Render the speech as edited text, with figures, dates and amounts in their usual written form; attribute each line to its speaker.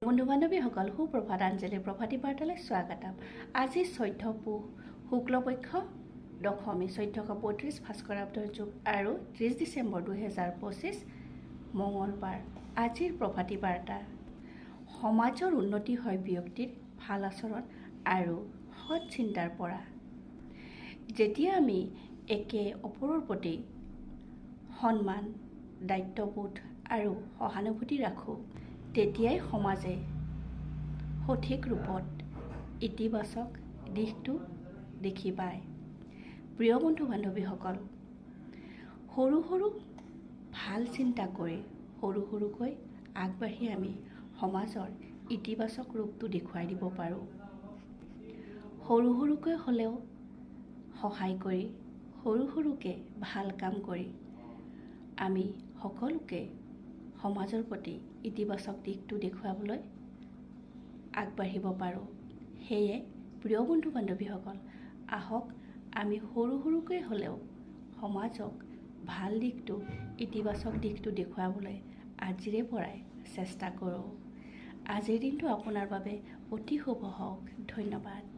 Speaker 1: বন্ধু বান্ধৱীসকল সুপ্ৰভাত আঞ্জলি প্ৰভাতী বাৰ্তালৈ স্বাগতম। আজি 14 পুহ শুক্লপক্ষ দশমী 1435 ভাস্কৰাব্দৰ যুগ আৰু 30 ডিচেম্বৰ 2025 মঙলবাৰ। আজিৰ প্ৰভাতী বাৰ্তা। সমাজৰ উন্নতি হয় ব্যক্তিৰ ভাল আচৰণ আৰু সৎ চিন্তাৰ পৰা। যেতিয়া আমি একে অপৰৰ প্ৰতি সন্মান, দায়িত্ববোধ আৰু সহানুভূতি ৰাখোঁ, তেতিয়াই সমাজে সঠিক ৰূপত ইতিবাচক দিশটো দেখি পায়। প্ৰিয় বন্ধু বান্ধৱীসকল, সৰু সৰু ভাল চিন্তা কৰি সৰুকৈ আগবাঢ়ি আমি সমাজৰ ইতিবাচক ৰূপটো দেখুৱাই দিব পাৰোঁ। সৰুকৈ হ'লেও সহায় কৰি সৰুকৈ ভাল কাম কৰি আমি সকলোকে সমাজৰ প্ৰতি ইতিবাচক দিশটো দেখুৱাবলৈ আগবাঢ়িব পাৰোঁ। সেয়ে প্ৰিয় বন্ধু বান্ধৱীসকল, আহক আমি সৰুকৈ হ'লেও সমাজক ভাল দিশটো ইতিবাচক দিশটো দেখুৱাবলৈ আজিৰে পৰাই চেষ্টা কৰোঁ। আজিৰ দিনটো আপোনাৰ বাবে অতি শুভ হওক। ধন্যবাদ।